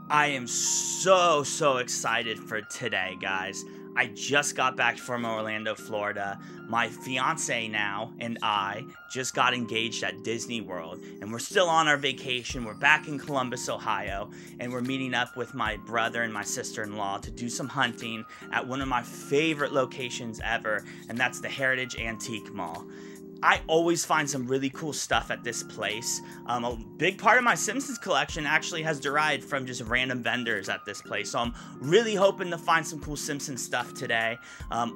I am so excited for today, guys. I just got back from Orlando, Florida. My fiance now and I just got engaged at Disney World, and we're still on our vacation. We're back in Columbus, Ohio, and we're meeting up with my brother and my sister-in-law to do some hunting at one of my favorite locations ever, and that's the Heritage Antique Mall. I always find some really cool stuff at this place. A big part of my Simpsons collection actually has derived from just random vendors at this place. So I'm really hoping to find some cool Simpsons stuff today.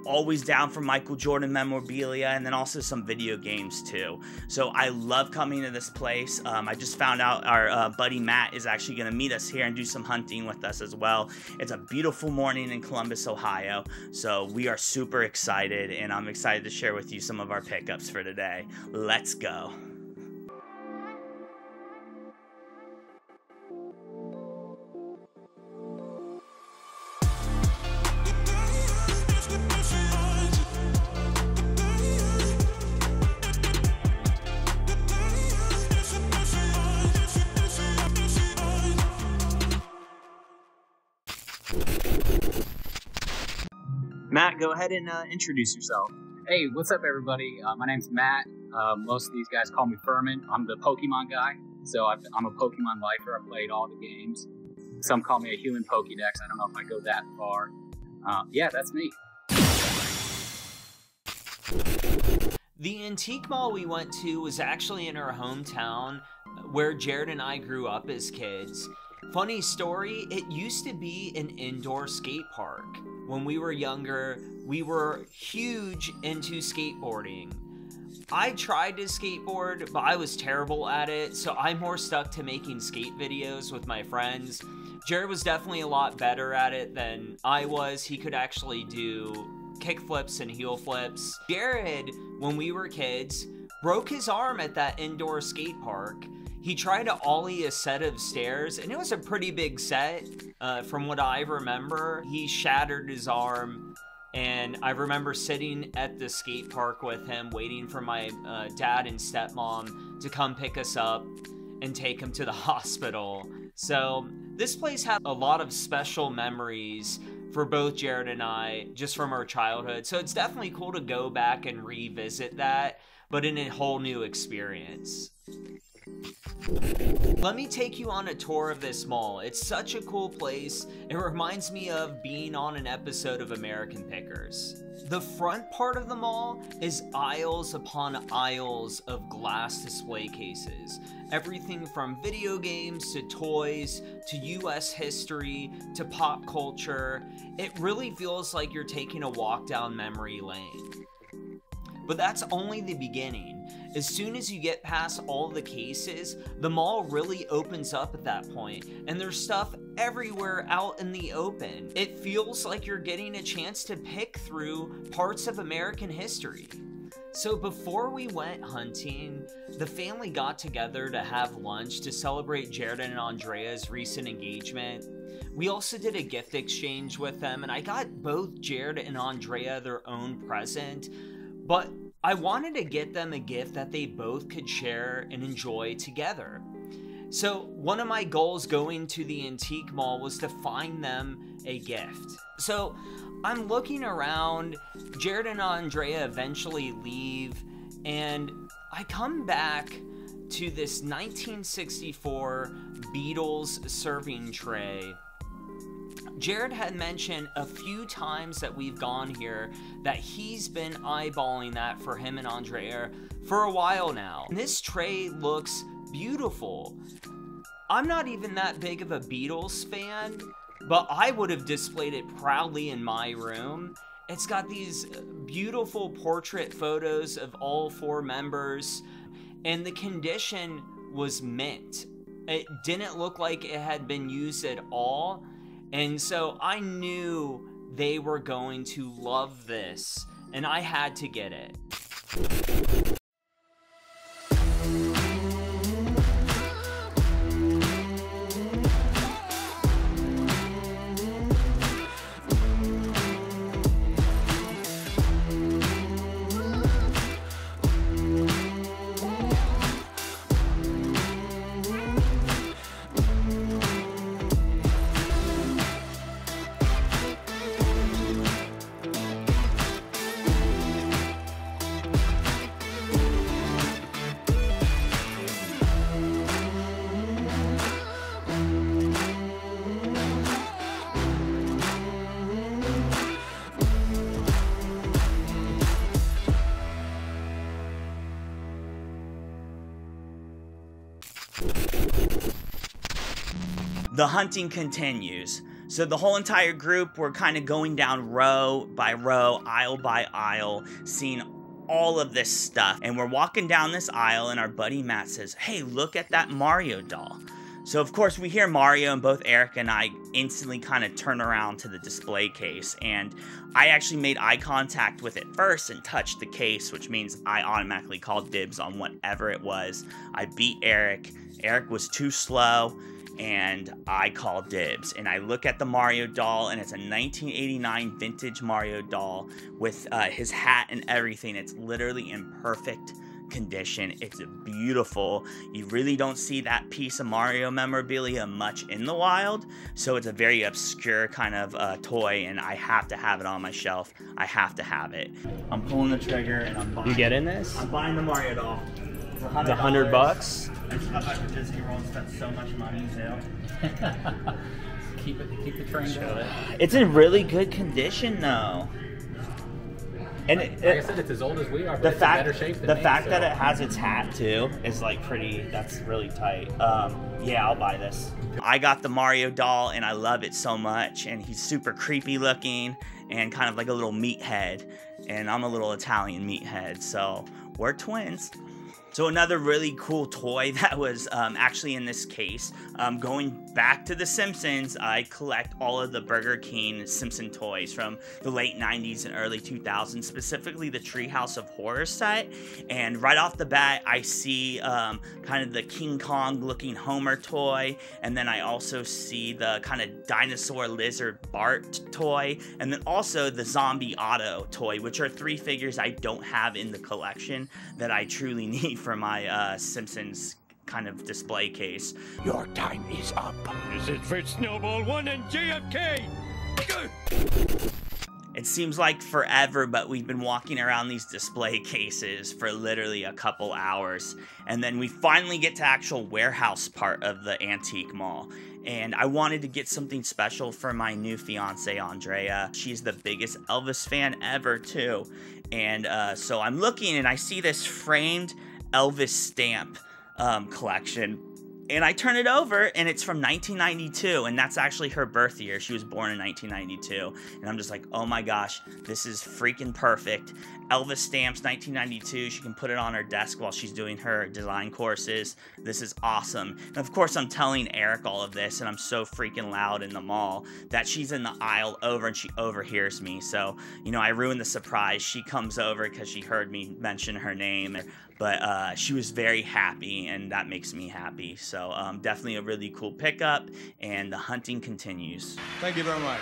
Always down for Michael Jordan memorabilia, and then also some video games too. So I love coming to this place. I just found out our buddy Matt is actually going to meet us here and do some hunting with us as well. It's a beautiful morning in Columbus, Ohio. So we are super excited, and I'm excited to share with you some of our pickups for today. Let's go. Matt, go ahead and introduce yourself. Hey, what's up, everybody? My name's Matt. Most of these guys call me Fuhrman. I'm the Pokemon guy, so I'm a Pokemon lifer. I've played all the games. Some call me a human Pokédex. I don't know if I go that far. Yeah, that's me. The antique mall we went to was actually in our hometown where Jared and I grew up as kids. Funny story, it used to be an indoor skate park. When we were younger, we were huge into skateboarding. I tried to skateboard, but I was terrible at it, so I more stuck to making skate videos with my friends. Jared was definitely a lot better at it than I was. He could actually do kick flips and heel flips. Jared, when we were kids, broke his arm at that indoor skate park. He tried to ollie a set of stairs, and it was a pretty big set. From what I remember, he shattered his arm, and I remember sitting at the skate park with him, waiting for my dad and stepmom to come pick us up and take him to the hospital. So this place had a lot of special memories for both Jared and I, just from our childhood. So it's definitely cool to go back and revisit that, but in a whole new experience. Let me take you on a tour of this mall. It's such a cool place. It reminds me of being on an episode of American Pickers. The front part of the mall is aisles upon aisles of glass display cases. Everything from video games to toys to US history to pop culture. It really feels like you're taking a walk down memory lane. But that's only the beginning. As soon as you get past all the cases, the mall really opens up at that point, and there's stuff everywhere out in the open. It feels like you're getting a chance to pick through parts of American history. So before we went hunting, the family got together to have lunch to celebrate Jared and Andrea's recent engagement. We also did a gift exchange with them, and I got both Jared and Andrea their own present, but I wanted to get them a gift that they both could share and enjoy together. So one of my goals going to the antique mall was to find them a gift. So I'm looking around, Jared and Andrea eventually leave, and I come back to this 1964 Beatles serving tray. Jared had mentioned a few times that we've gone here that he's been eyeballing that for him and Andrea for a while now. And this tray looks beautiful. I'm not even that big of a Beatles fan, but I would have displayed it proudly in my room. It's got these beautiful portrait photos of all four members, and the condition was mint. It didn't look like it had been used at all. And so I knew they were going to love this, and I had to get it. The hunting continues. So the whole entire group, we're kind of going down row by row, aisle by aisle, seeing all of this stuff. And we're walking down this aisle and our buddy Matt says, "Hey, look at that Mario doll." So of course we hear Mario and both Eric and I instantly kind of turn around to the display case. And I actually made eye contact with it first and touched the case, which means I automatically called dibs on whatever it was. I beat Eric. Eric was too slow. And I call dibs, and I look at the Mario doll, and it's a 1989 vintage Mario doll with his hat and everything. It's literally in perfect condition. It's beautiful. You really don't see that piece of Mario memorabilia much in the wild, so it's a very obscure kind of toy, and I have to have it on my shelf. I have to have it. I'm pulling the trigger, and I'm buying. You get in this? I'm buying the Mario doll. It's $100. I just got back from Disney World and spent so much money too. keep the train going. It's in really good condition though. And like I said, it's as old as we are, but it's in better shape than me, fact that it has its hat too is like pretty. That's really tight. Yeah, I'll buy this. I got the Mario doll and I love it so much. And he's super creepy looking and kind of like a little meathead. And I'm a little Italian meathead, so we're twins. So another really cool toy that was actually in this case, going back to the Simpsons, I collect all of the Burger King Simpson toys from the late 90s and early 2000s, specifically the Treehouse of Horror set. And right off the bat, I see kind of the King Kong looking Homer toy, and then I also see the kind of dinosaur lizard Bart toy, and then also the zombie Otto toy, which are three figures I don't have in the collection that I truly need for my Simpsons kind of display case. Your time is up. This is for Snowball 1 and JFK. It seems like forever, but we've been walking around these display cases for literally a couple hours. And then we finally get to actual warehouse part of the antique mall. And I wanted to get something special for my new fiance, Andrea. She's the biggest Elvis fan ever, too. And so I'm looking and I see this framed Elvis stamp collection. And I turn it over, and it's from 1992, and that's actually her birth year. She was born in 1992, and I'm just like, oh my gosh, this is freaking perfect. Elvis stamps, 1992. She can put it on her desk while she's doing her design courses. This is awesome. And of course, I'm telling Eric all of this, and I'm so freaking loud in the mall that she's in the aisle over, and she overhears me. So, you know, I ruined the surprise. She comes over because she heard me mention her name. But she was very happy, and that makes me happy. So definitely a really cool pickup, and the hunting continues. Thank you very much.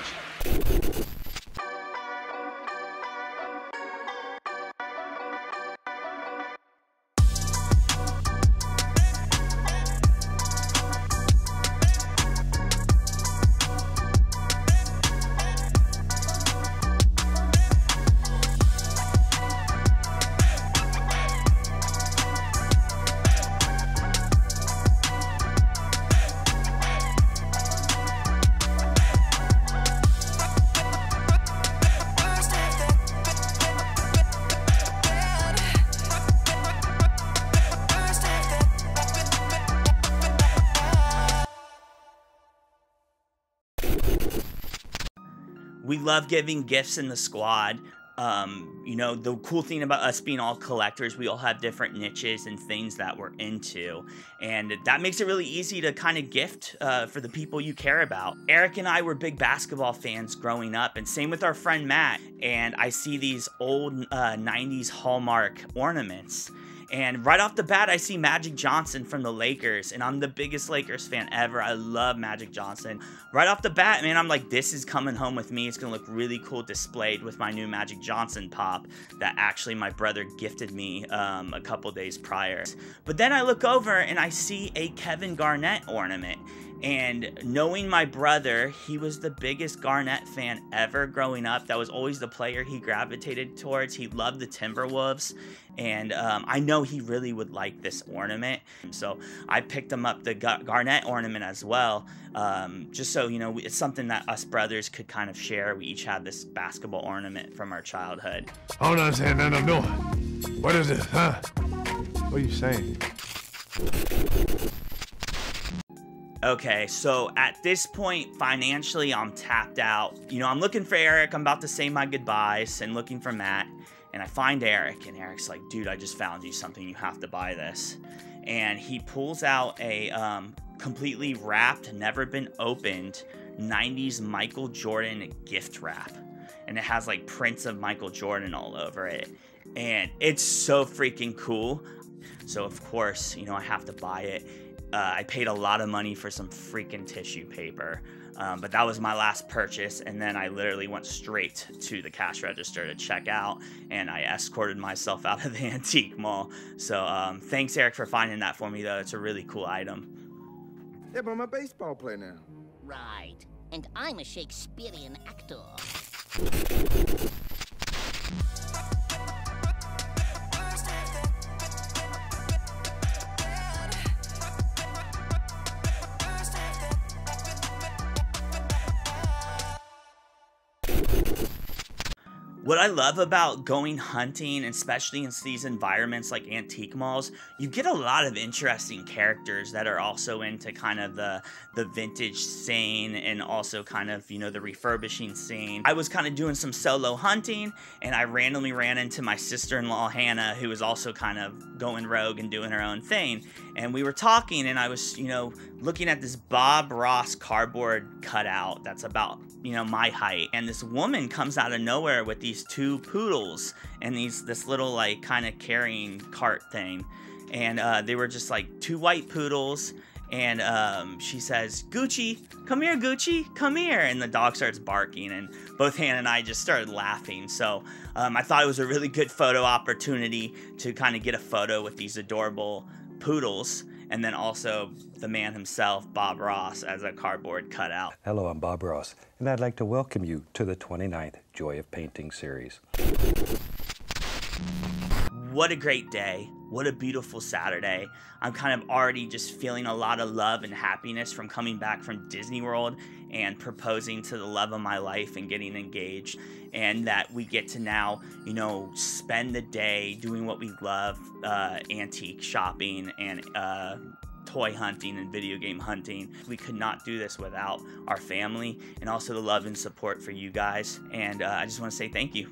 We love giving gifts in the squad. You know, the cool thing about us being all collectors, we all have different niches and things that we're into. And that makes it really easy to kind of gift for the people you care about. Eric and I were big basketball fans growing up, and same with our friend Matt. And I see these old 90s Hallmark ornaments. And right off the bat, I see Magic Johnson from the Lakers, and I'm the biggest Lakers fan ever. I love Magic Johnson. Right off the bat, man, I'm like, this is coming home with me. It's going to look really cool displayed with my new Magic Johnson pop that actually my brother gifted me a couple days prior. But then I look over and I see a Kevin Garnett ornament. And knowing my brother, he was the biggest Garnett fan ever growing up. That was always the player he gravitated towards. He loved the Timberwolves. And I know he really would like this ornament. So I picked him up the Garnett ornament as well. Just so, you know, it's something that us brothers could kind of share. We each had this basketball ornament from our childhood. I don't understand none I'm doing. What is it, huh? What are you saying? Okay, so at this point, financially, I'm tapped out. You know, I'm looking for Eric. I'm about to say my goodbyes and looking for Matt. And I find Eric, and Eric's like, dude, I just found you something. You have to buy this. And he pulls out a completely wrapped, never been opened 90s Michael Jordan gift wrap. And it has like prints of Michael Jordan all over it. And it's so freaking cool. So, of course, you know, I have to buy it. I paid a lot of money for some freaking tissue paper, but that was my last purchase, and then I literally went straight to the cash register to check out, and I escorted myself out of the antique mall. So thanks, Eric, for finding that for me, though. It's a really cool item. Yeah, but I'm a baseball player now. Right, and I'm a Shakespearean actor. What I love about going hunting, especially in these environments like antique malls, you get a lot of interesting characters that are also into kind of the vintage scene and also kind of, you know, the refurbishing scene. I was kind of doing some solo hunting, and I randomly ran into my sister-in-law, Hannah, who was also kind of going rogue and doing her own thing. And we were talking, and I was, you know, looking at this Bob Ross cardboard cutout that's about, you know, my height. And this woman comes out of nowhere with these two poodles and this little like kind of carrying cart thing. And they were just like two white poodles. And she says, Gucci, come here, Gucci, come here. And the dog starts barking, and both Hannah and I just started laughing. So I thought it was a really good photo opportunity to kind of get a photo with these adorable poodles, and then also the man himself, Bob Ross, as a cardboard cutout. Hello, I'm Bob Ross, and I'd like to welcome you to the 29th Joy of Painting series. What a great day. What a beautiful Saturday. I'm kind of already just feeling a lot of love and happiness from coming back from Disney World and proposing to the love of my life and getting engaged, and that we get to now, you know, spend the day doing what we love, antique shopping and toy hunting and video game hunting. We could not do this without our family and also the love and support for you guys, and I just want to say thank you.